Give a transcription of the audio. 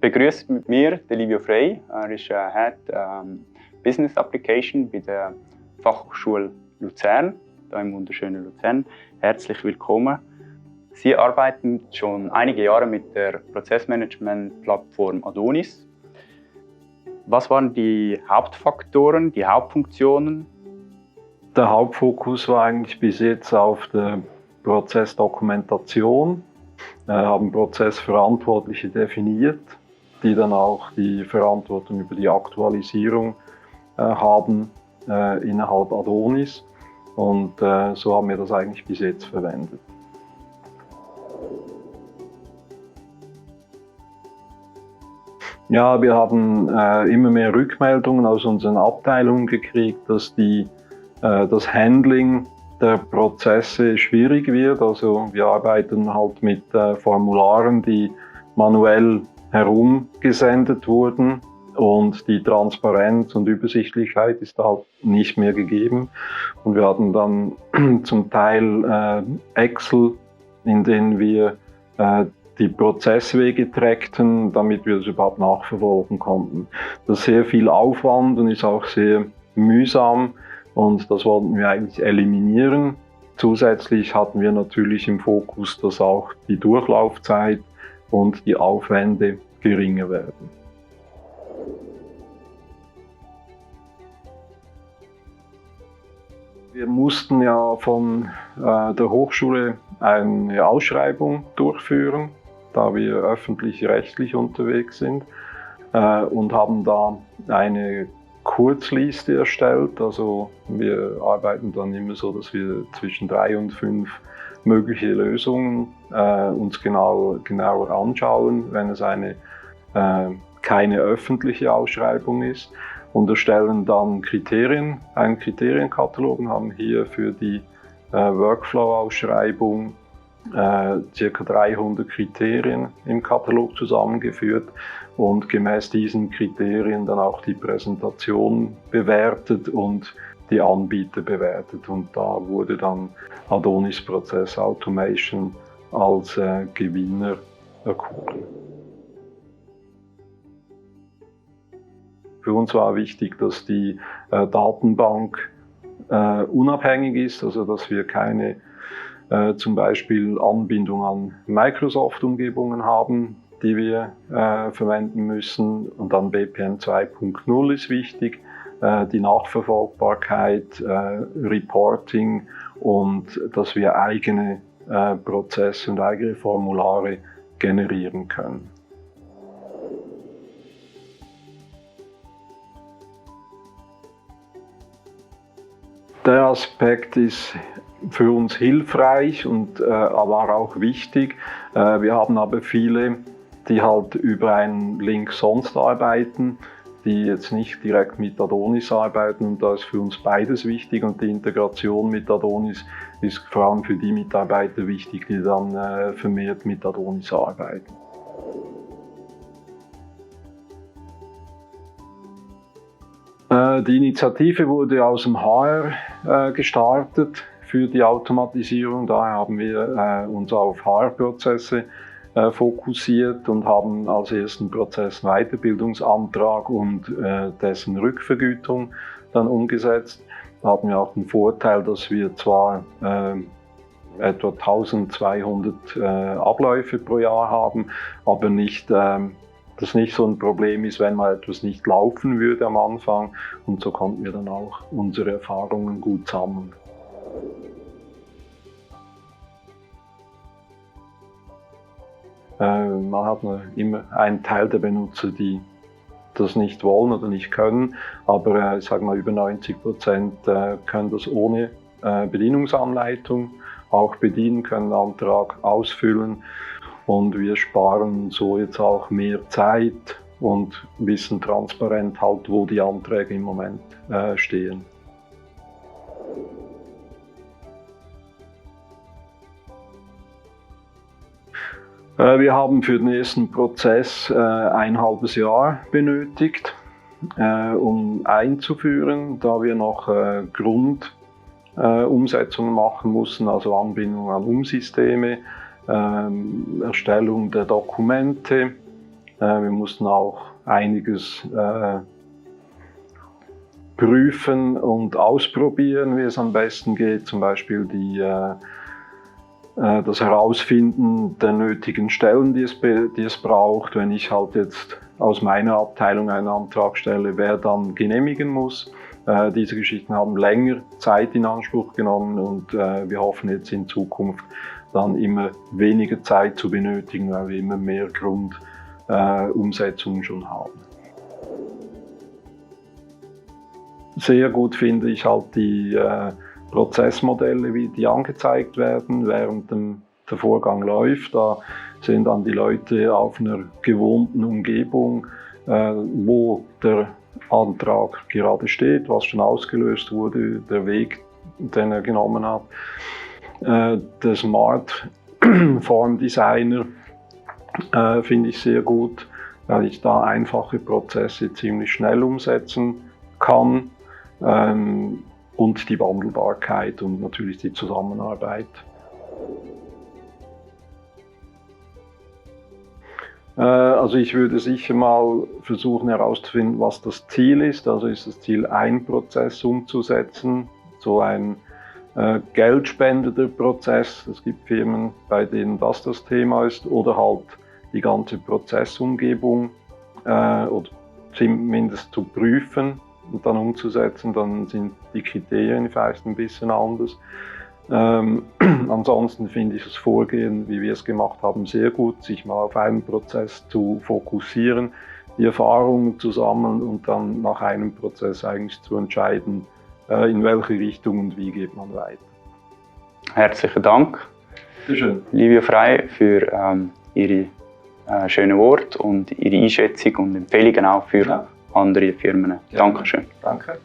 begrüßt mit mir den Livio Frey. Er ist Head Business Application bei der Fachhochschule Luzern, hier im wunderschönen Luzern. Herzlich willkommen. Sie arbeiten schon einige Jahre mit der Prozessmanagement-Plattform Adonis. Was waren die Hauptfaktoren, die Hauptfunktionen? Der Hauptfokus war eigentlich bis jetzt auf der Prozessdokumentation. Wir haben Prozessverantwortliche definiert, die dann auch die Verantwortung über die Aktualisierung haben innerhalb Adonis. Und so haben wir das eigentlich bis jetzt verwendet. Ja, wir haben immer mehr Rückmeldungen aus unseren Abteilungen gekriegt, dass das Handling der Prozesse schwierig wird. Also wir arbeiten halt mit Formularen, die manuell herumgesendet wurden, und die Transparenz und Übersichtlichkeit ist halt nicht mehr gegeben. Und wir hatten dann zum Teil Excel, in denen wir die Prozesswege trackten, damit wir das überhaupt nachverfolgen konnten. Das ist sehr viel Aufwand und ist auch sehr mühsam, und das wollten wir eigentlich eliminieren. Zusätzlich hatten wir natürlich im Fokus, dass auch die Durchlaufzeit und die Aufwände geringer werden. Wir mussten ja von der Hochschule eine Ausschreibung durchführen, da wir öffentlich-rechtlich unterwegs sind, und haben da eine Kurzliste erstellt. Also wir arbeiten dann immer so, dass wir zwischen 3 und 5 mögliche Lösungen uns genauer anschauen, wenn es keine öffentliche Ausschreibung ist, und erstellen dann einen Kriterienkatalog und haben hier für die Workflow-Ausschreibung ca. 300 Kriterien im Katalog zusammengeführt und gemäß diesen Kriterien dann auch die Präsentation bewertet und die Anbieter bewertet. Und da wurde dann Adonis Process Automation als Gewinner erkoren. Für uns war wichtig, dass die Datenbank unabhängig ist, also dass wir keine zum Beispiel Anbindung an Microsoft-Umgebungen haben, die wir verwenden müssen. Und dann BPM 2.0 ist wichtig, die Nachverfolgbarkeit, Reporting, und dass wir eigene Prozesse und eigene Formulare generieren können. Der Aspekt ist für uns hilfreich und war auch wichtig. Wir haben aber viele, die halt über einen Link sonst arbeiten, die jetzt nicht direkt mit Adonis arbeiten, und da ist für uns beides wichtig, und die Integration mit Adonis ist vor allem für die Mitarbeiter wichtig, die dann vermehrt mit Adonis arbeiten. Die Initiative wurde aus dem HR gestartet für die Automatisierung. Daher haben wir uns auf HR-Prozesse fokussiert und haben als ersten Prozess einen Weiterbildungsantrag und dessen Rückvergütung dann umgesetzt. Da hatten wir auch den Vorteil, dass wir zwar etwa 1200 Abläufe pro Jahr haben, aber das nicht so ein Problem ist, wenn mal etwas nicht laufen würde am Anfang, und so konnten wir dann auch unsere Erfahrungen gut sammeln. Man hat immer einen Teil der Benutzer, die das nicht wollen oder nicht können, aber ich sage mal, über 90% können das ohne Bedienungsanleitung auch bedienen, können einen Antrag ausfüllen, und wir sparen so jetzt auch mehr Zeit und wissen transparent halt, wo die Anträge im Moment stehen. Wir haben für den ersten Prozess 1,5 Jahr benötigt, um einzuführen, da wir noch Grundumsetzungen machen mussten, also Anbindung an Umsysteme, Erstellung der Dokumente, Wir mussten auch einiges prüfen und ausprobieren, wie es am besten geht. Zum Beispiel das Herausfinden der nötigen Stellen, die es braucht. Wenn ich halt jetzt aus meiner Abteilung einen Antrag stelle, wer dann genehmigen muss. Diese Geschichten haben länger Zeit in Anspruch genommen und wir hoffen jetzt in Zukunft dann immer weniger Zeit zu benötigen, weil wir immer mehr Grundumsetzungen schon haben. Sehr gut finde ich halt die Prozessmodelle, wie die angezeigt werden, während der Vorgang läuft. Da sind dann die Leute auf einer gewohnten Umgebung, wo der Antrag gerade steht, was schon ausgelöst wurde, der Weg, den er genommen hat. Der Smart Form Designer finde ich sehr gut, weil ich da einfache Prozesse ziemlich schnell umsetzen kann. Und die Wandelbarkeit und natürlich die Zusammenarbeit. Also ich würde sicher mal versuchen herauszufinden, was das Ziel ist. Also ist das Ziel, einen Prozess umzusetzen, so ein geldspendender Prozess. Es gibt Firmen, bei denen das Thema ist, oder halt die ganze Prozessumgebung oder zumindest zu prüfen und dann umzusetzen, dann sind die Kriterien vielleicht ein bisschen anders. Ansonsten finde ich das Vorgehen, wie wir es gemacht haben, sehr gut, sich mal auf einen Prozess zu fokussieren, die Erfahrungen zu sammeln und dann nach einem Prozess eigentlich zu entscheiden, in welche Richtung und wie geht man weiter. Herzlichen Dank, Sehr schön. Livio Frey, für Ihre schönen Worte und Ihre Einschätzung und Empfehlungen auch für andere Firmen. Gerne. Dankeschön. Danke.